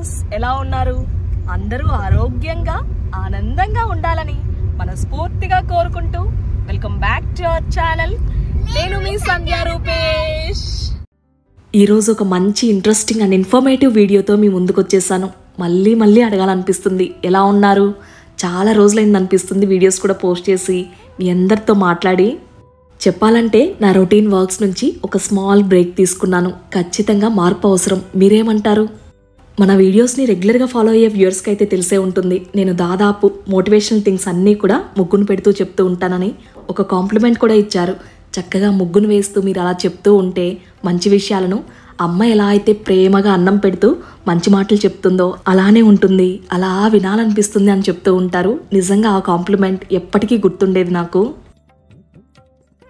Viewers ఎలా ఉన్నారు? అందరూ ఆరోగ్యంగా ఆనందంగా ఉండాలని మనస్ఫూర్తిగా కోరుకుంటూ welcome back to our channel. నేను మీ సంధ్య రూపేష్. ఈరోజు ఒక మంచి ఇంట్రెస్టింగ్ అండ్ ఇన్ఫర్మేటివ్ వీడియోతో మీ ముందుకు వచ్చేసాను. మళ్ళీ అడగాలనిపిస్తుంది, ఎలా ఉన్నారు? చాలా రోజులైంది అనిపిస్తుంది వీడియోస్ కూడా పోస్ట్ చేసి మీ అందరితో మాట్లాడి. చెప్పాలంటే నా రొటీన్ వర్క్స్ నుంచి ఒక స్మాల్ బ్రేక్ తీసుకున్నాను. ఖచ్చితంగా మార్పు అవసరం. మీరేమంటారు? మన వీడియోస్ని రెగ్యులర్గా ఫాలో అయ్యే వ్యూవర్స్కి అయితే తెలిసే ఉంటుంది, నేను దాదాపు మోటివేషనల్ థింగ్స్ అన్నీ కూడా ముగ్గును పెడుతూ చెప్తూ ఉంటానని. ఒక కాంప్లిమెంట్ కూడా ఇచ్చారు. చక్కగా ముగ్గును వేస్తూ మీరు అలా చెప్తూ ఉంటే మంచి విషయాలను అమ్మ ఎలా అయితే ప్రేమగా అన్నం పెడుతూ మంచి మాటలు చెప్తుందో అలానే ఉంటుంది, అలా వినాలనిపిస్తుంది అని చెప్తూ ఉంటారు. నిజంగా ఆ కాంప్లిమెంట్ ఎప్పటికీ గుర్తుండేది నాకు.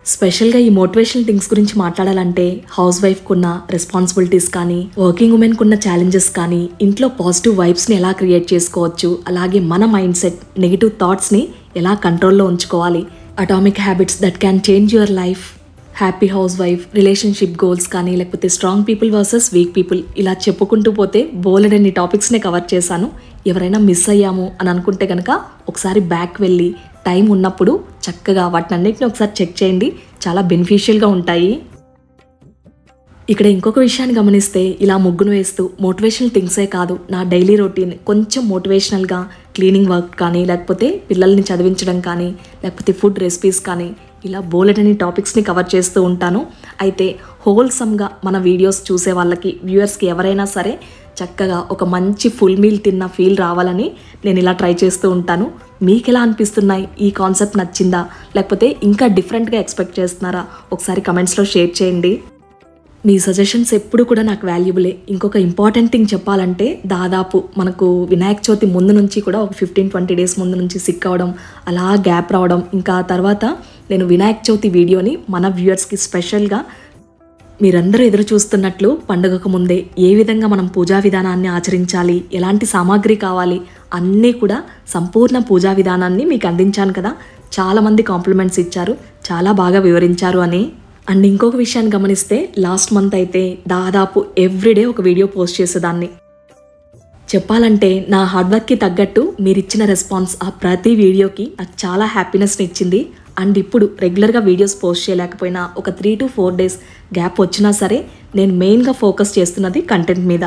స్పెషల్గా ఈ మోటివేషనల్ థింగ్స్ గురించి మాట్లాడాలంటే హౌస్ వైఫ్కున్న రెస్పాన్సిబిలిటీస్ కానీ, వర్కింగ్ ఉమెన్కున్న ఛాలెంజెస్ కానీ, ఇంట్లో పాజిటివ్ వైబ్స్ని ఎలా క్రియేట్ చేసుకోవచ్చు, అలాగే మన మైండ్ సెట్, నెగిటివ్ థాట్స్ని ఎలా కంట్రోల్లో ఉంచుకోవాలి, atomic habits that can change your life, happy house wife, relationship goals కానీ, లేకపోతే strong people versus weak people, ఇలా చెప్పుకుంటూ పోతే బోలెడన్ని టాపిక్స్నే కవర్ చేశాను. ఎవరైనా మిస్ అయ్యాము అని అనుకుంటే కనుక ఒకసారి బ్యాక్ వెళ్ళి టైం ఉన్నప్పుడు చక్కగా వాటినన్నిటిని ఒకసారి చెక్ చేయండి, చాలా బెనిఫిషియల్గా ఉంటాయి. ఇక్కడ ఇంకొక విషయాన్ని గమనిస్తే, ఇలా ముగ్గును వేస్తూ మోటివేషనల్ థింగ్సే కాదు, నా డైలీ రొటీన్ కొంచెం మోటివేషనల్గా క్లీనింగ్ వర్క్ కానీ, లేకపోతే పిల్లల్ని చదివించడం కానీ, లేకపోతే ఫుడ్ రెసిపీస్ కానీ, ఇలా బోలెడని టాపిక్స్ని కవర్ చేస్తూ ఉంటాను. అయితే హోల్సమ్గా మన వీడియోస్ చూసే వాళ్ళకి, వ్యూవర్స్కి ఎవరైనా సరే చక్కగా ఒక మంచి ఫుల్ మీల్ తిన్న ఫీల్ రావాలని నేను ఇలా ట్రై చేస్తూ ఉంటాను. మీకు ఎలా అనిపిస్తున్నాయి? ఈ కాన్సెప్ట్ నచ్చిందా, లేకపోతే ఇంకా డిఫరెంట్గా ఎక్స్పెక్ట్ చేస్తున్నారా? ఒకసారి కమెంట్స్లో షేర్ చేయండి. మీ సజెషన్స్ ఎప్పుడు కూడా నాకు వాల్యుబులే. ఇంకొక ఇంపార్టెంట్ థింగ్ చెప్పాలంటే, దాదాపు మనకు వినాయక చవితి ముందు నుంచి కూడా ఒక 15-20 డేస్ ముందు నుంచి సిక్ అవడం, అలా గ్యాప్ రావడం, ఇంకా తర్వాత నేను వినాయక చవితి వీడియోని మన వ్యూవర్స్కి స్పెషల్గా మీరందరూ ఎదురు చూస్తున్నట్లు పండుగకు ముందే ఏ విధంగా మనం పూజా విధానాన్ని ఆచరించాలి, ఎలాంటి సామాగ్రి కావాలి, అన్నీ కూడా సంపూర్ణ పూజా విధానాన్ని మీకు అందించాను కదా. చాలామంది కాంప్లిమెంట్స్ ఇచ్చారు, చాలా బాగా వివరించారు అని. అండ్ ఇంకొక విషయాన్ని గమనిస్తే, లాస్ట్ మంత్ అయితే దాదాపు ఎవ్రీడే ఒక వీడియో పోస్ట్ చేసేదాన్ని. చెప్పాలంటే నా హార్డ్ వర్క్కి తగ్గట్టు మీరిచ్చిన రెస్పాన్స్ ఆ ప్రతి వీడియోకి నాకు చాలా హ్యాపీనెస్ని ఇచ్చింది. అండ్ ఇప్పుడు రెగ్యులర్గా వీడియోస్ పోస్ట్ చేయలేకపోయినా ఒక 3 to 4 డేస్ గ్యాప్ వచ్చినా సరే నేను మెయిన్గా ఫోకస్ చేస్తున్నది కంటెంట్ మీద.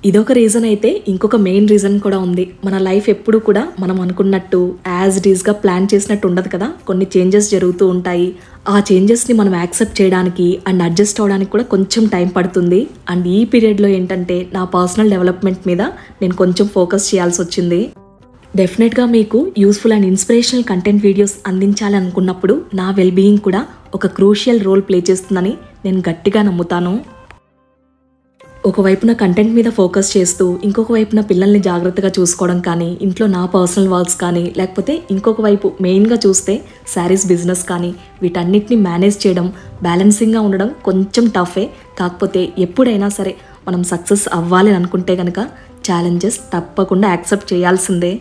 ఇదొక రీజన్ అయితే, ఇంకొక మెయిన్ రీజన్ కూడా ఉంది. మన లైఫ్ ఎప్పుడు కూడా మనం అనుకున్నట్టు యాజ్ ఇట్ ఈస్గా ప్లాన్ చేసినట్టు ఉండదు కదా. కొన్ని చేంజెస్ జరుగుతూ ఉంటాయి. ఆ చేంజెస్ని మనం యాక్సెప్ట్ చేయడానికి అండ్ అడ్జస్ట్ అవ్వడానికి కూడా కొంచెం టైం పడుతుంది. అండ్ ఈ పీరియడ్లో ఏంటంటే నా పర్సనల్ డెవలప్మెంట్ మీద నేను కొంచెం ఫోకస్ చేయాల్సి వచ్చింది. డెఫినెట్గా మీకు useful and inspirational content videos అందించాలి అనుకున్నప్పుడు నా వెల్బీయింగ్ కూడా ఒక క్రూషియల్ రోల్ ప్లే చేస్తుందని నేను గట్టిగా నమ్ముతాను. ఒకవైపున కంటెంట్ మీద ఫోకస్ చేస్తూ ఇంకొక వైపున పిల్లల్ని జాగ్రత్తగా చూసుకోవడం కానీ, ఇంట్లో నా పర్సనల్ వర్క్స్ కానీ, లేకపోతే ఇంకొక వైపు మెయిన్గా చూస్తే శారీస్ బిజినెస్ కానీ, వీటన్నిటిని మేనేజ్ చేయడం, బ్యాలెన్సింగ్గా ఉండడం కొంచెం టఫే. కాకపోతే ఎప్పుడైనా సరే మనం సక్సెస్ అవ్వాలి అనుకుంటే కనుక ఛాలెంజెస్ తప్పకుండా యాక్సెప్ట్ చేయాల్సిందే.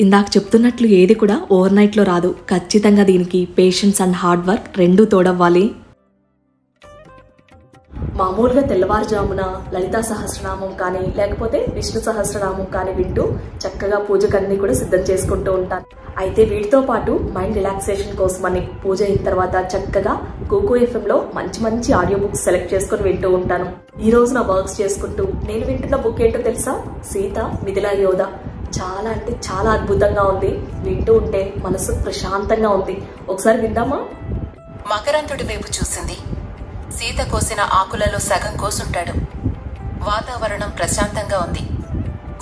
ఇందాక చెప్తున్నట్లు ఏది కూడా ఓవర్ నైట్లో రాదు. ఖచ్చితంగా దీనికి పేషెన్స్ అండ్ హార్డ్ వర్క్ రెండూ తోడవ్వాలి. మామూలుగా తెల్లవారుజామున లలితా సహస్రనామం కానీ, లేకపోతే విష్ణు సహస్రనామం కానీ వింటూ చక్కగా పూజకన్నీ కూడా సిద్ధం చేసుకుంటూ ఉంటాను. అయితే వీటితో పాటు మైండ్ రిలాక్సేషన్ కోసమని పూజ అయిన తర్వాత చక్కగా కుకు ఎఫ్ఎంలో మంచి ఆడియో బుక్స్ సెలెక్ట్ చేసుకుని వింటూ ఉంటాను. ఈ రోజు నా వర్క్స్ చేసుకుంటూ నేను వింటున్న బుక్ ఏంటో తెలుసా? సీత మిథిలా యోధ. చాలా అంటే చాలా అద్భుతంగా ఉంది. వింటూ ఉంటే మనసు ప్రశాంతంగా ఉంది. ఒకసారి విందామా? మకరంతుడి వైపు చూసింది. సీత కోసిన ఆకులలో సగం కోసుంటాడు. వాతావరణం ప్రశాంతంగా ఉంది.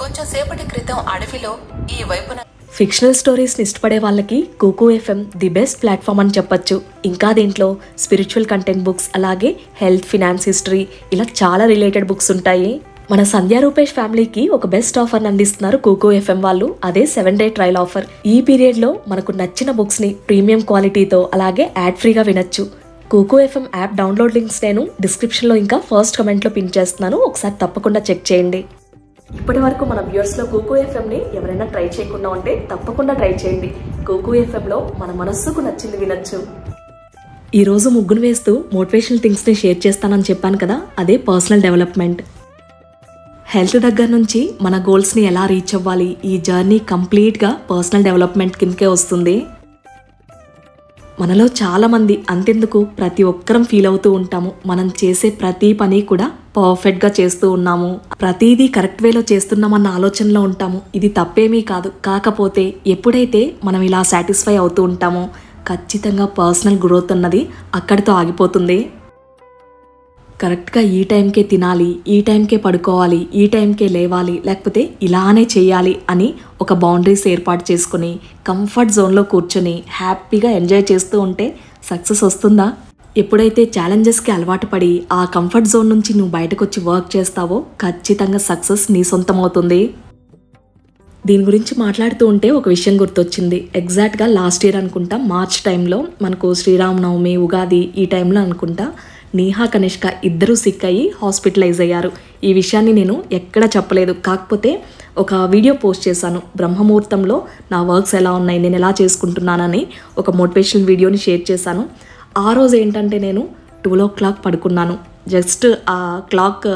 కొంచెం సేపటి క్రితం అడవిలో ఈ వైపున ఫిక్షనల్ స్టోరీస్ని ఇష్టపడే వాళ్ళకి Kuku FM the best platform అని చెప్పొచ్చు. ఇంకా దీంట్లో స్పిరిచువల్ కంటెంట్ బుక్స్, అలాగే హెల్త్, ఫినాన్స్, హిస్టరీ, ఇలా చాలా రిలేటెడ్ బుక్స్ ఉంటాయి. మన సంధ్య రూపేష్ ఫ్యామిలీకి ఒక బెస్ట్ ఆఫర్ని అందిస్తున్నారు కుకు ఎఫ్ఎం వాళ్ళు. అదే 7-day ట్రయల్ ఆఫర్. ఈ పీరియడ్లో మనకు నచ్చిన బుక్స్ని ప్రీమియం క్వాలిటీతో అలాగే యాడ్ ఫ్రీగా వినొచ్చు. Kuku FM app download links నేను డిస్క్రిప్షన్లో ఇంకా ఫస్ట్ కమెంట్లో పిన్ చేస్తున్నాను. ఒకసారి తప్పకుండా చెక్ చేయండి. ఇప్పటి వరకు మన వ్యూవర్స్లో కుకు ఎఫ్ఎంని ఎవరైనా ట్రై చేయకుండా ఉంటే తప్పకుండా ట్రై చేయండి. కుకు ఎఫ్ఎంలో మన మనస్సుకు నచ్చింది వినొచ్చు. ఈరోజు ముగ్గును వేస్తూ మోటివేషనల్ థింగ్స్ని షేర్ చేస్తానని చెప్పాను కదా, అదే పర్సనల్ డెవలప్మెంట్. హెల్త్ దగ్గర నుంచి మన గోల్స్ని ఎలా రీచ్ అవ్వాలి, ఈ జర్నీ కంప్లీట్గా పర్సనల్ డెవలప్మెంట్ కిందకే వస్తుంది. మనలో చాలామంది అంతెందుకు ప్రతి ఒక్కరం ఫీల్ అవుతూ ఉంటాము, మనం చేసే ప్రతి పని కూడా పర్ఫెక్ట్గా చేస్తూ ఉన్నాము, ప్రతిదీ కరెక్ట్ వేలో చేస్తున్నామన్న ఆలోచనలో ఉంటాము. ఇది తప్పేమీ కాదు. కాకపోతే ఎప్పుడైతే మనం ఇలా సాటిస్ఫై అవుతూ ఉంటామో ఖచ్చితంగా పర్సనల్ గ్రోత్ అన్నది అక్కడితో ఆగిపోతుంది. కరెక్ట్గా ఈ టైంకే తినాలి, ఈ టైంకే పడుకోవాలి, ఈ టైంకే లేవాలి, లేకపోతే ఇలానే చేయాలి అని ఒక బౌండరీస్ ఏర్పాటు చేసుకుని కంఫర్ట్ జోన్లో కూర్చొని హ్యాపీగా ఎంజాయ్ చేస్తూ ఉంటే సక్సెస్ వస్తుందా? ఎప్పుడైతే ఛాలెంజెస్కి అలవాటు పడి ఆ కంఫర్ట్ జోన్ నుంచి నువ్వు బయటకు వచ్చి వర్క్ చేస్తావో ఖచ్చితంగా సక్సెస్ నీ సొంతం అవుతుంది. దీని గురించి మాట్లాడుతూ ఉంటే ఒక విషయం గుర్తొచ్చింది. ఎగ్జాక్ట్గా లాస్ట్ ఇయర్ అనుకుంటా మార్చ్ టైంలో మనకు శ్రీరామనవమి, ఉగాది ఈ టైంలో అనుకుంటా నేహా, కనిష్క ఇద్దరూ సిక్ అయ్యి హాస్పిటలైజ్ అయ్యారు. ఈ విషయాన్ని నేను ఎక్కడ చెప్పలేదు. కాకపోతే ఒక వీడియో పోస్ట్ చేశాను. బ్రహ్మముహూర్తంలో నా వర్క్స్ ఎలా ఉన్నాయి, నేను ఎలా చేసుకుంటున్నానని ఒక మోటివేషనల్ వీడియోని షేర్ చేశాను. ఆ రోజు ఏంటంటే నేను 12 o'clock పడుకున్నాను. జస్ట్ ఆ క్లాక్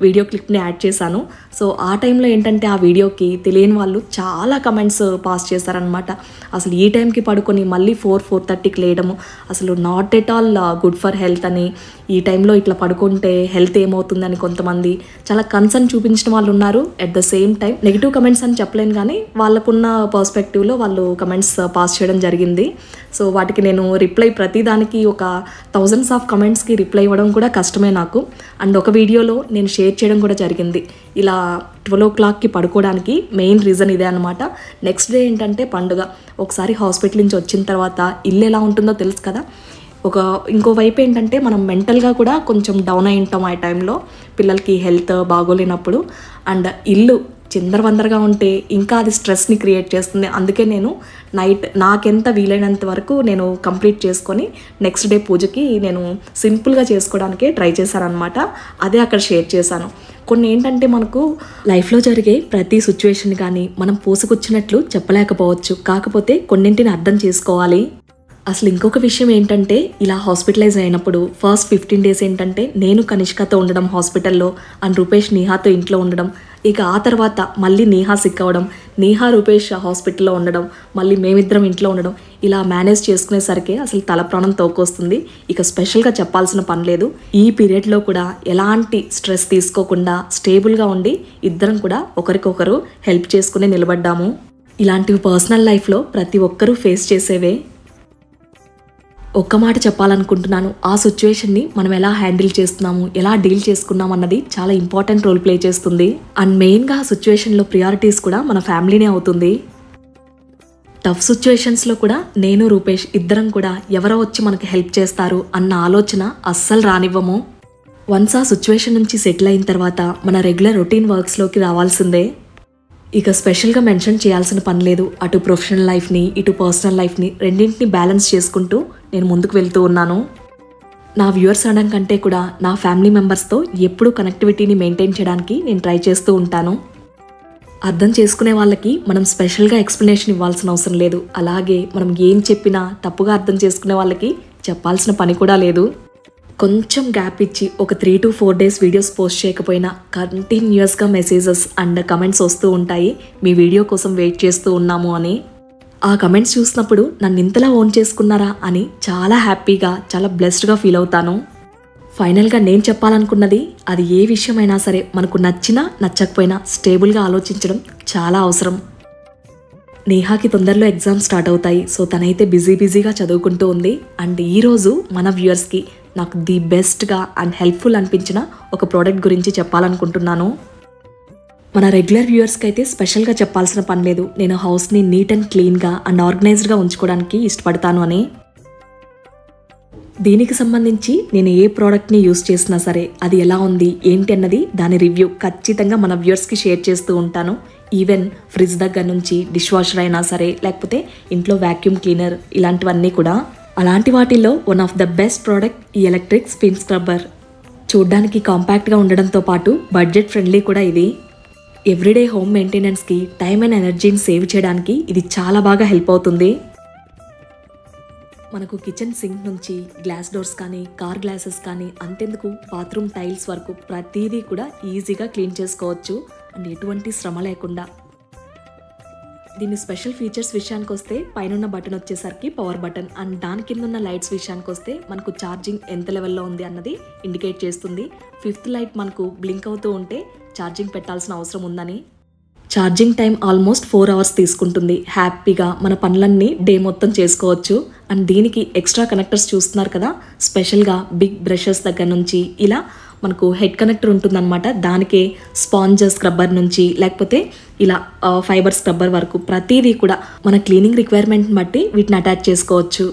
వీడియో క్లిప్ని యాడ్ చేశాను. సో ఆ టైంలో ఏంటంటే ఆ వీడియోకి తెలియని వాళ్ళు చాలా కమెంట్స్ పాస్ చేశారనమాట. అసలు ఈ టైంకి పడుకొని మళ్ళీ 4-4:30కి లేయడము అసలు not at all good for health అని, ఈ టైంలో ఇట్లా పడుకుంటే హెల్త్ ఏమవుతుందని కొంతమంది చాలా కన్సర్న్ చూపించిన వాళ్ళు ఉన్నారు. At the same time negative comments అని చెప్పలేను, కానీ వాళ్ళకున్న పర్స్పెక్టివ్లో వాళ్ళు కమెంట్స్ పాస్ చేయడం జరిగింది. సో వాటికి నేను రిప్లై ప్రతిదానికి ఒక థౌజండ్స్ ఆఫ్ కమెంట్స్కి రిప్లై ఇవ్వడం కూడా కష్టమే నాకు. అండ్ ఒక వీడియోలో నేను షేర్ చేయడం కూడా జరిగింది. ఇలా 12 o'clockకి పడుకోవడానికి మెయిన్ రీజన్ ఇదే అనమాట. నెక్స్ట్ డే ఏంటంటే పండుగ. ఒకసారి హాస్పిటల్ నుంచి వచ్చిన తర్వాత ఇల్లు ఎలా ఉంటుందో తెలుసు కదా. ఇంకో వైపు ఏంటంటే మనం మెంటల్గా కూడా కొంచెం డౌన్ అయి ఉంటాం ఆ టైంలో, పిల్లలకి హెల్త్ బాగోలేనప్పుడు. అండ్ ఇల్లు చిందరవందరగా ఉంటే ఇంకా అది స్ట్రెస్ని క్రియేట్ చేస్తుంది. అందుకే నేను నైట్ నాకెంత వీలైనంత వరకు నేను కంప్లీట్ చేసుకొని నెక్స్ట్ డే పూజకి నేను సింపుల్గా చేసుకోవడానికే ట్రై చేశాను అనమాట. అదే అక్కడ షేర్ చేశాను. కొన్ని ఏంటంటే మనకు లైఫ్లో జరిగే ప్రతి సిచ్యువేషన్ కానీ మనం పూసుకొచ్చినట్లు చెప్పలేకపోవచ్చు. కాకపోతే కొన్నింటిని అర్థం చేసుకోవాలి. అసలు ఇంకొక విషయం ఏంటంటే ఇలా హాస్పిటలైజ్ అయినప్పుడు ఫస్ట్ 15 days ఏంటంటే నేను కనిష్కతో ఉండడం హాస్పిటల్లో, అండ్ రూపేష్ నేహాతో ఇంట్లో ఉండడం. ఇక ఆ తర్వాత మళ్ళీ నేహా సిక్ అవ్వడం, నేహా రూపేష్ హాస్పిటల్లో ఉండడం, మళ్ళీ మేమిద్దరం ఇంట్లో ఉండడం. ఇలా మేనేజ్ చేసుకునేసరికి అసలు తల ప్రాణం తోకొస్తుంది. ఇక స్పెషల్గా చెప్పాల్సిన పని లేదు. ఈ పీరియడ్లో కూడా ఎలాంటి స్ట్రెస్ తీసుకోకుండా స్టేబుల్గా ఉండి ఇద్దరం కూడా ఒకరికొకరు హెల్ప్ చేసుకుని నిలబడ్డాము. ఇలాంటివి పర్సనల్ లైఫ్లో ప్రతి ఒక్కరూ ఫేస్ చేసేవే. ఒక్క మాట చెప్పాలనుకుంటున్నాను, ఆ సిచ్యువేషన్ని మనం ఎలా హ్యాండిల్ చేస్తున్నాము, ఎలా డీల్ చేసుకున్నాం అన్నది చాలా ఇంపార్టెంట్ రోల్ ప్లే చేస్తుంది. అండ్ మెయిన్గా ఆ సిచ్యువేషన్లో ప్రియారిటీస్ కూడా మన ఫ్యామిలీనే అవుతుంది. టఫ్ సిచ్యువేషన్స్లో కూడా నేను రూపేష్ ఇద్దరం కూడా ఎవరో వచ్చి మనకి హెల్ప్ చేస్తారు అన్న ఆలోచన అస్సలు రానివ్వము. వన్స్ ఆ సిచ్యువేషన్ నుంచి సెటిల్ అయిన తర్వాత మన రెగ్యులర్ రొటీన్ వర్క్స్లోకి రావాల్సిందే. ఇక స్పెషల్గా మెన్షన్ చేయాల్సిన పని లేదు. అటు ప్రొఫెషనల్ లైఫ్ని ఇటు పర్సనల్ లైఫ్ని రెండింటిని బ్యాలెన్స్ చేసుకుంటూ నేను ముందుకు వెళ్తూ ఉన్నాను. నా వ్యూవర్స్ అనడం కంటే కూడా నా ఫ్యామిలీ మెంబర్స్తో ఎప్పుడూ కనెక్టివిటీని మెయింటైన్ చేయడానికి నేను ట్రై చేస్తూ ఉంటాను. అర్థం చేసుకునే వాళ్ళకి మనం స్పెషల్గా ఎక్స్ప్లెనేషన్ ఇవ్వాల్సిన అవసరం లేదు. అలాగే మనం ఏం చెప్పినా తప్పుగా అర్థం చేసుకునే వాళ్ళకి చెప్పాల్సిన పని కూడా లేదు. కొంచెం గ్యాప్ ఇచ్చి ఒక 3 to 4 days వీడియోస్ పోస్ట్ చేయకపోయినా కంటిన్యూస్గా మెసేజెస్ అండ్ కమెంట్స్ వస్తూ ఉంటాయి, మీ వీడియో కోసం వెయిట్ చేస్తూ ఉన్నాము అని. ఆ కమెంట్స్ చూసినప్పుడు నన్ను ఇంతలా ఓన్ చేసుకున్నారా అని చాలా హ్యాపీగా, చాలా బ్లెస్డ్గా ఫీల్ అవుతాను. ఫైనల్గా నేను చెప్పాలనుకున్నది, అది ఏ విషయమైనా సరే మనకు నచ్చినా నచ్చకపోయినా స్టేబుల్గా ఆలోచించడం చాలా అవసరం. నేహాకి తొందరలో ఎగ్జామ్స్ స్టార్ట్ అవుతాయి. సో తనైతే బిజీగా చదువుకుంటూ ఉంది. అండ్ ఈరోజు మన వ్యూవర్స్కి నాకు ది బెస్ట్గా అండ్ హెల్ప్ఫుల్ అనిపించిన ఒక ప్రోడక్ట్ గురించి చెప్పాలనుకుంటున్నాను. మన రెగ్యులర్ వ్యూవర్స్కి అయితే స్పెషల్గా చెప్పాల్సిన పని లేదు. నేను హౌస్ని నీట్ అండ్ క్లీన్గా అండ్ ఆర్గనైజ్డ్గా ఉంచుకోవడానికి ఇష్టపడతాను అని. దీనికి సంబంధించి నేను ఏ ప్రోడక్ట్ని యూస్ చేసినా సరే అది ఎలా ఉంది ఏంటి అన్నది దాని రివ్యూ ఖచ్చితంగా మన వ్యూవర్స్కి షేర్ చేస్తూ ఉంటాను. ఈవెన్ ఫ్రిడ్జ్ దగ్గర నుంచి డిష్ వాషర్ అయినా సరే, లేకపోతే ఇంట్లో వ్యాక్యూమ్ క్లీనర్, ఇలాంటివన్నీ కూడా. అలాంటి వాటిల్లో one of the best product ఈ ఎలక్ట్రిక్ స్పిన్ స్క్రబ్బర్. చూడ్డానికి కాంపాక్ట్గా ఉండడంతో పాటు బడ్జెట్ ఫ్రెండ్లీ కూడా ఇది. ఎవ్రీడే హోమ్ మెయింటెనెన్స్కి టైం అండ్ ఎనర్జీని సేవ్ చేయడానికి ఇది చాలా బాగా హెల్ప్ అవుతుంది. మనకు కిచెన్ సింక్ నుంచి గ్లాస్ డోర్స్ కానీ కార్ గ్లాసెస్ కానీ అంతెందుకు బాత్రూమ్ టైల్స్ వరకు ప్రతిదీ కూడా ఈజీగా క్లీన్ చేసుకోవచ్చు అండ్ ఎటువంటి శ్రమ లేకుండా. దీని స్పెషల్ ఫీచర్స్ విషయానికి వస్తే పైన బటన్ వచ్చేసరికి పవర్ బటన్ అండ్ దాని కింద ఉన్న లైట్స్ విషయానికి వస్తే మనకు ఛార్జింగ్ ఎంత లెవెల్లో ఉంది అన్నది ఇండికేట్ చేస్తుంది. 5th లైట్ మనకు బ్లింక్ అవుతూ ఉంటే ఛార్జింగ్ పెట్టాల్సిన అవసరం ఉందని. ఛార్జింగ్ టైం ఆల్మోస్ట్ 4 hours తీసుకుంటుంది. హ్యాపీగా మన పనులన్నీ డే మొత్తం చేసుకోవచ్చు. అండ్ దీనికి ఎక్స్ట్రా కనెక్టర్స్ చూస్తున్నారు కదా, స్పెషల్గా బిగ్ బ్రషెస్ దగ్గర నుంచి ఇలా మనకు హెడ్ కనెక్టర్ ఉంటుందన్నమాట. దానికే స్పాంజ్ స్క్రబ్బర్ నుంచి లేకపోతే ఇలా ఫైబర్ స్క్రబ్బర్ వరకు ప్రతిదీ కూడా మన క్లీనింగ్ రిక్వైర్మెంట్ని బట్టి వీటిని అటాచ్ చేసుకోవచ్చు.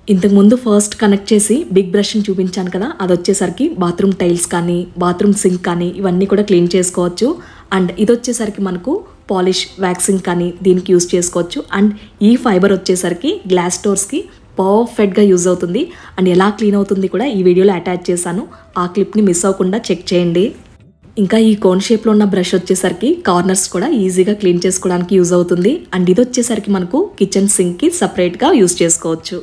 ఇంతకుముందు ఫస్ట్ కనెక్ట్ చేసి బిగ్ బ్రష్ని చూపించాను కదా, అది వచ్చేసరికి బాత్రూమ్ టైల్స్ కానీ బాత్రూమ్ సింక్ కానీ ఇవన్నీ కూడా క్లీన్ చేసుకోవచ్చు. అండ్ ఇది వచ్చేసరికి మనకు పాలిష్ వ్యాక్సింగ్ కానీ దీనికి యూజ్ చేసుకోవచ్చు. అండ్ ఈ ఫైబర్ వచ్చేసరికి గ్లాస్ డోర్స్కి పర్ఫెక్ట్గా యూజ్ అవుతుంది. అండ్ ఎలా క్లీన్ అవుతుంది కూడా ఈ వీడియోలో అటాచ్ చేశాను, ఆ క్లిప్ని మిస్ అవ్వకుండా చెక్ చేయండి. ఇంకా ఈ కోన్ షేప్లో ఉన్న బ్రష్ వచ్చేసరికి కార్నర్స్ కూడా ఈజీగా క్లీన్ చేసుకోవడానికి యూజ్ అవుతుంది. అండ్ ఇది వచ్చేసరికి మనకు కిచెన్ సింక్కి సపరేట్గా యూజ్ చేసుకోవచ్చు.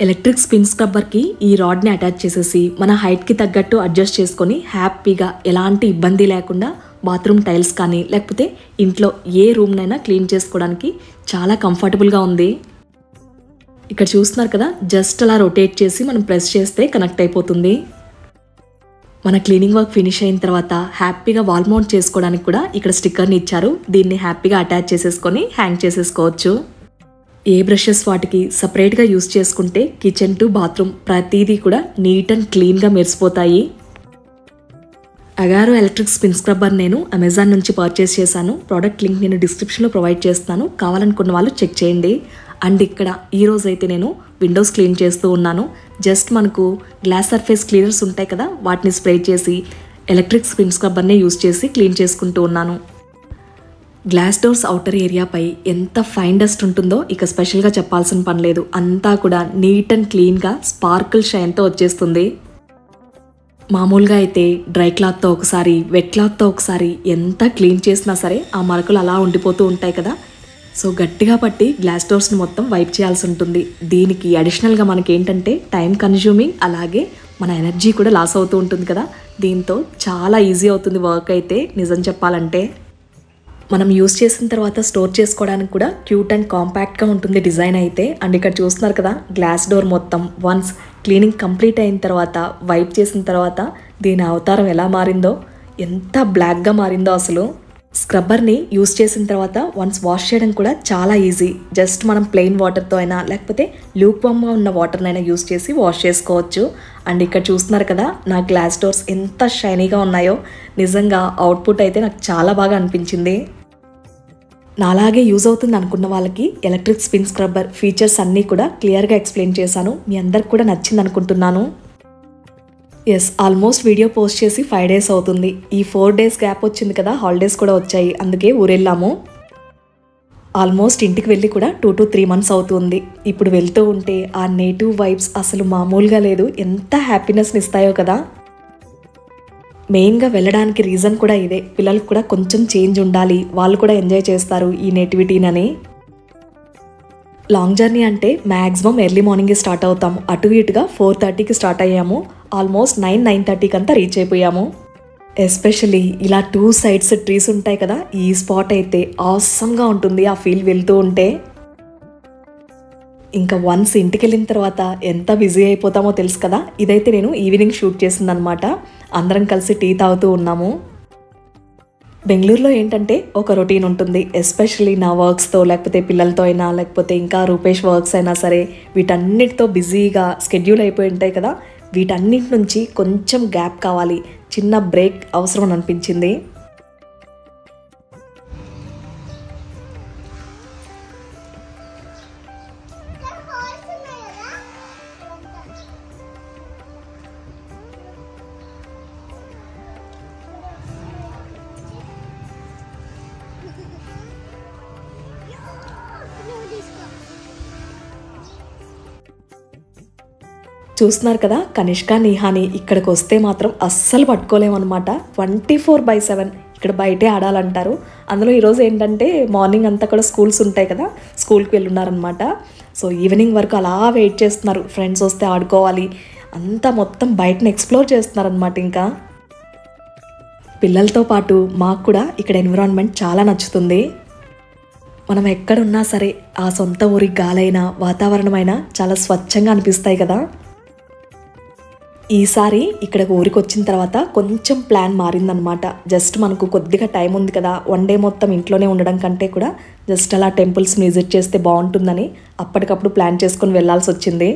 ఎలక్ట్రిక్ స్పిన్ స్క్రబ్బర్కి ఈ రాడ్ని అటాచ్ చేసేసి మన హైట్కి తగ్గట్టు అడ్జస్ట్ చేసుకొని హ్యాపీగా ఎలాంటి ఇబ్బంది లేకుండా బాత్రూమ్ టైల్స్ కానీ లేకపోతే ఇంట్లో ఏ రూమ్నైనా క్లీన్ చేసుకోవడానికి చాలా కంఫర్టబుల్గా ఉంది. ఇక్కడ చూస్తున్నారు కదా, జస్ట్ అలా రొటేట్ చేసి మనం ప్రెస్ చేస్తే కనెక్ట్ అయిపోతుంది. మన క్లీనింగ్ వర్క్ ఫినిష్ అయిన తర్వాత హ్యాపీగా వాల్ మౌంట్ చేసుకోవడానికి కూడా ఇక్కడ స్టిక్కర్ని ఇచ్చారు. దీన్ని హ్యాపీగా అటాచ్ చేసేసుకొని హ్యాంగ్ చేసేసుకోవచ్చు. ఏ బ్రషెస్ వాటికి సపరేట్గా యూజ్ చేసుకుంటే కిచెన్ టు బాత్రూమ్ ప్రతిదీ కూడా నీట్ అండ్ క్లీన్గా మెరిసిపోతాయి. అగారో ఎలక్ట్రిక్ స్పిన్ స్క్రబ్బర్ నేను అమెజాన్ నుంచి పర్చేస్ చేశాను. ప్రోడక్ట్ లింక్ నేను డిస్క్రిప్షన్లో ప్రొవైడ్ చేస్తాను, కావాలనుకున్న వాళ్ళు చెక్ చేయండి. అండ్ ఇక్కడ ఈరోజు అయితే నేను విండోస్ క్లీన్ చేస్తూ ఉన్నాను. జస్ట్ మనకు గ్లాస్ సర్ఫేస్ క్లీనర్స్ ఉంటాయి కదా, వాటిని స్ప్రే చేసి ఎలక్ట్రిక్ స్పిన్ స్క్రబ్బర్నే యూజ్ చేసి క్లీన్ చేసుకుంటూ ఉన్నాను. గ్లాస్ డోర్స్ అవుటర్ ఏరియాపై ఎంత ఫైన్ డస్ట్ ఉంటుందో ఇక స్పెషల్గా చెప్పాల్సిన పని లేదు. అంతా కూడా నీట్ అండ్ క్లీన్గా స్పార్కిల్ షైన్తో వచ్చేస్తుంది. మామూలుగా అయితే డ్రై క్లాత్తో ఒకసారి వెట్ క్లాత్తో ఒకసారి ఎంత క్లీన్ చేసినా సరే ఆ మరకలు అలా ఉండిపోతూ ఉంటాయి కదా. సో గట్టిగా పట్టి గ్లాస్ డోర్స్ని మొత్తం వైప్ చేయాల్సి ఉంటుంది. దీనికి అడిషనల్గా మనకి ఏంటంటే టైం కన్జ్యూమింగ్, అలాగే మన ఎనర్జీ కూడా లాస్ అవుతూ ఉంటుంది కదా. దీంతో చాలా ఈజీ అవుతుంది వర్క్ అయితే నిజం చెప్పాలంటే. మనం యూస్ చేసిన తర్వాత స్టోర్ చేసుకోవడానికి కూడా క్యూట్ అండ్ కాంపాక్ట్గా ఉంటుంది డిజైన్ అయితే. అండ్ ఇక్కడ చూస్తున్నారు కదా, గ్లాస్ డోర్ మొత్తం వన్స్ క్లీనింగ్ కంప్లీట్ అయిన తర్వాత వైప్ చేసిన తర్వాత దీని అవతారం ఎలా మారిందో, ఎంత బ్లాక్గా మారిందో అసలు. స్క్రబ్బర్ని యూస్ చేసిన తర్వాత వన్స్ వాష్ చేయడం కూడా చాలా ఈజీ. జస్ట్ మనం ప్లెయిన్ వాటర్తో అయినా లేకపోతే లూక్వామ్గా ఉన్న వాటర్నైనా యూస్ చేసి వాష్ చేసుకోవచ్చు. అండ్ ఇక్కడ చూస్తున్నారు కదా, నా గ్లాస్ డోర్స్ ఎంత షైనీగా ఉన్నాయో. నిజంగా అవుట్పుట్ అయితే నాకు చాలా బాగా అనిపించింది. నాలాగే యూజ్ అవుతుంది అనుకున్న వాళ్ళకి ఎలక్ట్రిక్ స్పిన్ స్క్రబ్బర్ ఫీచర్స్ అన్నీ కూడా క్లియర్గా ఎక్స్ప్లెయిన్ చేశాను. మీ అందరికి కూడా నచ్చింది అనుకుంటున్నాను. ఎస్, ఆల్మోస్ట్ వీడియో పోస్ట్ చేసి 5 days అవుతుంది. ఈ 4 days గ్యాప్ వచ్చింది కదా, హాలిడేస్ కూడా వచ్చాయి, అందుకే ఊరెళ్ళాము. ఆల్మోస్ట్ ఇంటికి వెళ్ళి కూడా 2 to 3 months అవుతుంది. ఇప్పుడు వెళ్తూ ఉంటే ఆ నేటివ్ వైబ్స్ అసలు మామూలుగా లేదు. ఎంత హ్యాపీనెస్ని ఇస్తాయో కదా. మెయిన్గా వెళ్ళడానికి రీజన్ కూడా ఇదే, పిల్లలకు కూడా కొంచెం చేంజ్ ఉండాలి, వాళ్ళు కూడా ఎంజాయ్ చేస్తారు ఈ నేటివిటీనని. లాంగ్ జర్నీ అంటే మ్యాక్సిమం ఎర్లీ మార్నింగే స్టార్ట్ అవుతాము. అటు ఇటుగా 4:30కి స్టార్ట్ అయ్యాము. ఆల్మోస్ట్ 9:30కి అంతా రీచ్ అయిపోయాము. ఎస్పెషలీ ఇలా 2 sides ట్రీస్ ఉంటాయి కదా, ఈ స్పాట్ అయితే ఆసమ్గా ఉంటుంది ఆ ఫీల్ వెళ్తూ ఉంటే. ఇంకా వన్స్ ఇంటికి వెళ్ళిన తర్వాత ఎంత బిజీ అయిపోతామో తెలుసు కదా. ఇదైతే నేను ఈవినింగ్ షూట్ చేసిందనమాట. అందరం కలిసి టీ తాగుతూ ఉన్నాము. బెంగళూరులో ఏంటంటే ఒక రొటీన్ ఉంటుంది, ఎస్పెషల్లీ నా వర్క్స్తో లేకపోతే పిల్లలతో అయినా లేకపోతే ఇంకా రూపేష్ వర్క్స్ అయినా సరే వీటన్నిటితో బిజీగా స్కెడ్యూల్ అయిపోయి ఉంటాయి కదా. వీటన్నిటి నుంచి కొంచెం గ్యాప్ కావాలి, చిన్న బ్రేక్ అవసరం అని అనిపించింది. చూస్తున్నారు కదా, కనిష్క నిహాని ఇక్కడికి వస్తే మాత్రం అస్సలు పట్టుకోలేమన్నమాట. 24/7 ఇక్కడ బయటే ఆడాలంటారు. అందులో ఈరోజు ఏంటంటే మార్నింగ్ అంతా కూడా స్కూల్స్ ఉంటాయి కదా, స్కూల్కి వెళ్ళున్నారనమాట. సో ఈవినింగ్ వరకు అలా వెయిట్ చేస్తున్నారు, ఫ్రెండ్స్ వస్తే ఆడుకోవాలి అంతా, మొత్తం బయటని ఎక్స్ప్లోర్ చేస్తున్నారనమాట. ఇంకా పిల్లలతో పాటు మాకు కూడా ఇక్కడ ఎన్విరాన్మెంట్ చాలా నచ్చుతుంది. మనం ఎక్కడున్నా సరే ఆ సొంత ఊరి గాలైనా వాతావరణమైనా చాలా స్వచ్ఛంగా అనిపిస్తాయి కదా. ఈసారి ఇక్కడ ఊరికి వచ్చిన తర్వాత కొంచెం ప్లాన్ మారిందనమాట. జస్ట్ మనకు కొద్దిగా టైం ఉంది కదా, వన్ డే మొత్తం ఇంట్లోనే ఉండడం కంటే కూడా జస్ట్ అలా టెంపుల్స్ని విజిట్ చేస్తే బాగుంటుందని అప్పటికప్పుడు ప్లాన్ చేసుకొని వెళ్ళాల్సి వచ్చింది.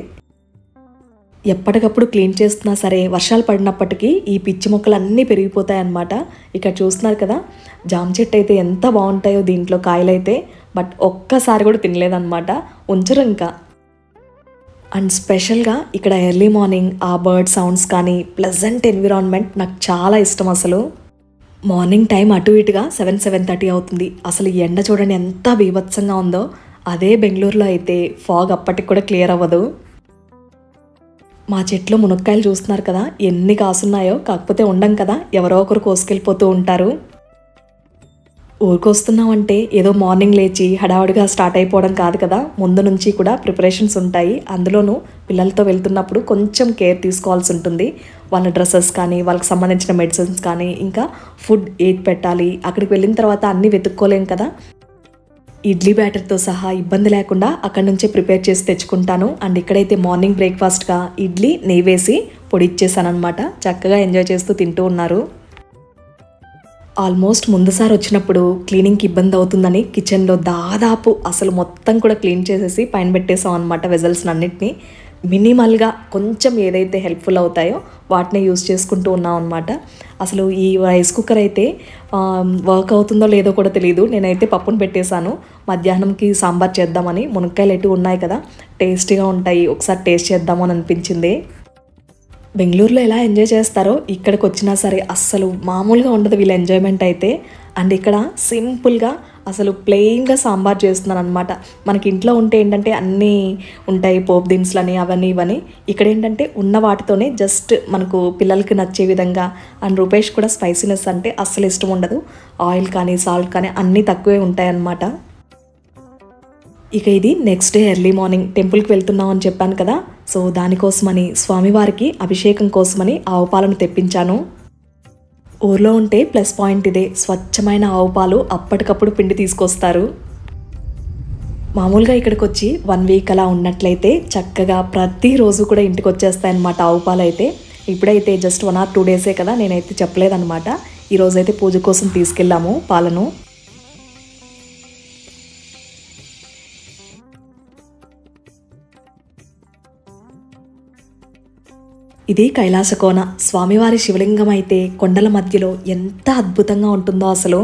ఎప్పటికప్పుడు క్లీన్ చేస్తున్నా సరే వర్షాలు పడినప్పటికీ ఈ పిచ్చి మొక్కలు అన్నీ పెరిగిపోతాయి అన్నమాట. ఇక్కడ చూస్తున్నారు కదా, జామ చెట్టు అయితే ఎంత బాగుంటాయో దీంట్లో కాయలైతే, బట్ ఒక్కసారి కూడా తినలేదన్నమాట, ఉంచరు ఇంకా. అండ్ స్పెషల్గా ఇక్కడ ఎర్లీ మార్నింగ్ ఆ బర్డ్ సౌండ్స్ కానీ ప్లెజెంట్ ఎన్విరాన్మెంట్ నాకు చాలా ఇష్టం. అసలు మార్నింగ్ టైం అటు ఇటుగా 7-7:30 అవుతుంది. అసలు ఈ ఎండ చూడండి ఎంత బీభత్సంగా ఉందో. అదే బెంగళూరులో అయితే ఫాగ్ అప్పటికి కూడా క్లియర్ అవ్వదు. మా చెట్లో మునక్కాయలు చూస్తున్నారు కదా, ఎన్ని కాసున్నాయో. కాకపోతే ఉండం కదా, ఎవరో ఒకరు కోసుకెళ్ళిపోతూ ఉంటారు. ఊరికొస్తున్నామంటే ఏదో మార్నింగ్ లేచి హడావుడిగా స్టార్ట్ అయిపోవడం కాదు కదా, ముందు నుంచి కూడా ప్రిపరేషన్స్ ఉంటాయి. అందులోనూ పిల్లలతో వెళ్తున్నప్పుడు కొంచెం కేర్ తీసుకోవాల్సి ఉంటుంది. వాళ్ళ డ్రెస్సెస్ కానీ, వాళ్ళకి సంబంధించిన మెడిసిన్స్ కానీ, ఇంకా ఫుడ్ ఏది పెట్టాలి, అక్కడికి వెళ్ళిన తర్వాత అన్నీ వెతుక్కోలేం కదా. ఇడ్లీ బ్యాటర్తో సహా ఇబ్బంది లేకుండా అక్కడి నుంచే ప్రిపేర్ చేసి తెచ్చుకుంటాను. అండ్ ఇక్కడైతే మార్నింగ్ బ్రేక్ఫాస్ట్గా ఇడ్లీ నెయ్యి వేసి పొడి ఇచ్చేసాను అనమాట. చక్కగా ఎంజాయ్ చేస్తూ తింటూ ఉన్నారు. ఆల్మోస్ట్ ముందుసారి వచ్చినప్పుడు క్లీనింగ్కి ఇబ్బంది అవుతుందని కిచెన్లో దాదాపు అసలు మొత్తం కూడా క్లీన్ చేసేసి పైన పెట్టేసాం అనమాట. వెజల్స్ని అన్నిటినీ మినిమల్గా కొంచెం ఏదైతే హెల్ప్ఫుల్ అవుతాయో వాటిని యూజ్ చేసుకుంటూ ఉన్నాం అనమాట. అసలు ఈ రైస్ కుక్కర్ అయితే వర్క్ అవుతుందో లేదో కూడా తెలియదు. నేనైతే పప్పును పెట్టేశాను. మధ్యాహ్నంకి సాంబార్ చేద్దామని, మునక్కాయలు ఎటు ఉన్నాయి కదా, టేస్టీగా ఉంటాయి, ఒకసారి టేస్ట్ చేద్దాము అని అనిపించింది. బెంగళూరులో ఎలా ఎంజాయ్ చేస్తారో ఇక్కడికి వచ్చినా సరే అస్సలు మామూలుగా ఉండదు వీళ్ళ ఎంజాయ్మెంట్ అయితే. అండ్ ఇక్కడ సింపుల్గా అసలు ప్లెయిన్గా సాంబార్ చేస్తున్నాను అనమాట. మనకి ఇంట్లో ఉంటే ఏంటంటే అన్నీ ఉంటాయి, పోపు దినుసులని అవన్నీ ఇవన్నీ. ఇక్కడ ఏంటంటే ఉన్న వాటితోనే జస్ట్ మనకు పిల్లలకి నచ్చే విధంగా. అండ్ రూపేష్ కూడా స్పైసీనెస్ అంటే అస్సలు ఇష్టం ఉండదు. ఆయిల్ కానీ సాల్ట్ కానీ అన్నీ తక్కువే ఉంటాయన్నమాట. ఇక ఇది నెక్స్ట్ డే ఎర్లీ మార్నింగ్ టెంపుల్కి వెళ్తున్నాం అని చెప్పాను కదా. సో దానికోసమని స్వామివారికి అభిషేకం కోసమని ఆవు పాలను తెప్పించాను. ఊర్లో ఉంటే ప్లస్ పాయింట్ ఇదే, స్వచ్ఛమైన ఆవు పాలు అప్పటికప్పుడు పిండి తీసుకొస్తారు. మామూలుగా ఇక్కడికి వచ్చి 1 వీక్ అలా ఉన్నట్లయితే చక్కగా ప్రతిరోజు కూడా ఇంటికి వచ్చేస్తాయన్నమాట ఆవు పాలు అయితే. ఇప్పుడైతే జస్ట్ 1 or 2 డేసే కదా, నేనైతే చెప్పలేదన్నమాట. ఈరోజైతే పూజ కోసం తీసుకెళ్ళాము పాలను. ఇది కైలాసకోన స్వామివారి శివలింగం అయితే కొండల మధ్యలో ఎంత అద్భుతంగా ఉంటుందో అసలు.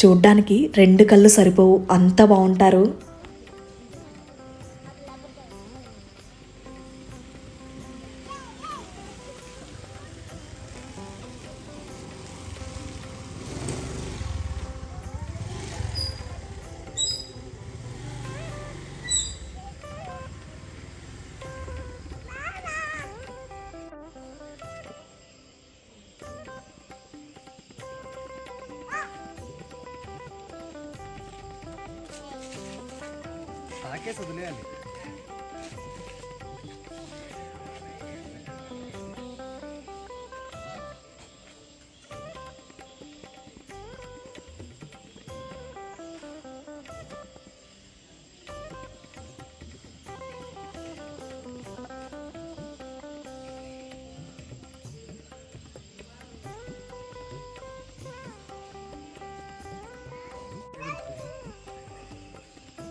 చూడ్డానికి 2 కళ్ళు సరిపోవు, అంత బాగుంటారు. తాకేసి వదిలేయాలి.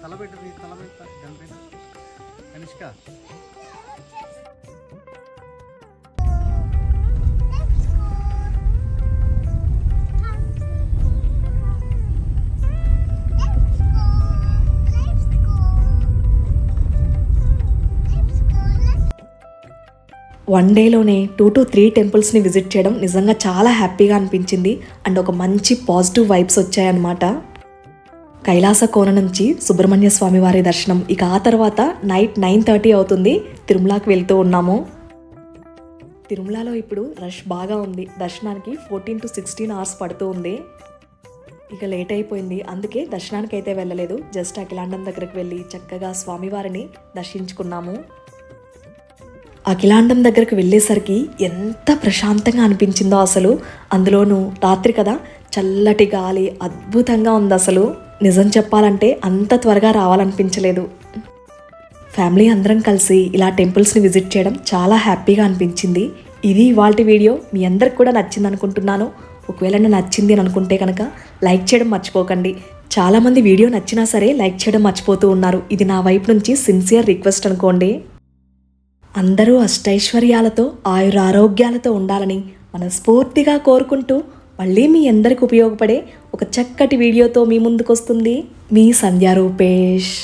తలబెట్టది తలబెట్ట దానిపైన కనిష్క. వన్ డేలోనే 2 to 3 టెంపుల్స్ని విజిట్ చేయడం నిజంగా చాలా హ్యాపీగా అనిపించింది. అండ్ ఒక మంచి పాజిటివ్ వైబ్స్ వచ్చాయన్నమాట. కైలాస కోన నుంచి సుబ్రహ్మణ్య స్వామి వారి దర్శనం. ఇక ఆ తర్వాత నైట్ 9:30 అవుతుంది. తిరుమలకి వెళ్తూ ఉన్నాము. తిరుమలలో ఇప్పుడు రష్ బాగా ఉంది. దర్శనానికి 14 to 16 hours పడుతూ ఉంది. ఇక లేట్ అయిపోయింది, అందుకే దర్శనానికి అయితే వెళ్ళలేదు. జస్ట్ అఖిలాండం దగ్గరికి వెళ్ళి చక్కగా స్వామివారిని దర్శించుకున్నాము. అఖిలాండం దగ్గరికి వెళ్ళేసరికి ఎంత ప్రశాంతంగా అనిపించిందో అసలు. అందులోనూ రాత్రి కదా, చల్లటి గాలి అద్భుతంగా ఉంది అసలు. నిజం చెప్పాలంటే అంత త్వరగా రావాలనిపించలేదు. ఫ్యామిలీ అందరం కలిసి ఇలా టెంపుల్స్ని విజిట్ చేయడం చాలా హ్యాపీగా అనిపించింది. ఇది ఇవాల్టి వీడియో. మీ అందరికి కూడా నచ్చింది అనుకుంటున్నాను. ఒకవేళ నచ్చింది అని అనుకుంటే కనుక లైక్ చేయడం మర్చిపోకండి. చాలామంది వీడియో నచ్చినా సరే లైక్ చేయడం మర్చిపోతూ ఉన్నారు. ఇది నా వైపు నుంచి సిన్సియర్ రిక్వెస్ట్ అనుకోండి. అందరూ అష్టైశ్వర్యాలతో ఆయురారోగ్యాలతో ఉండాలని మనస్ఫూర్తిగా కోరుకుంటూ మళ్ళీ మీ అందరికి ఉపయోగపడే ఒక చక్కటి వీడియోతో మీ ముందుకు వస్తుంది మీ సంధ్యా రూపేష్.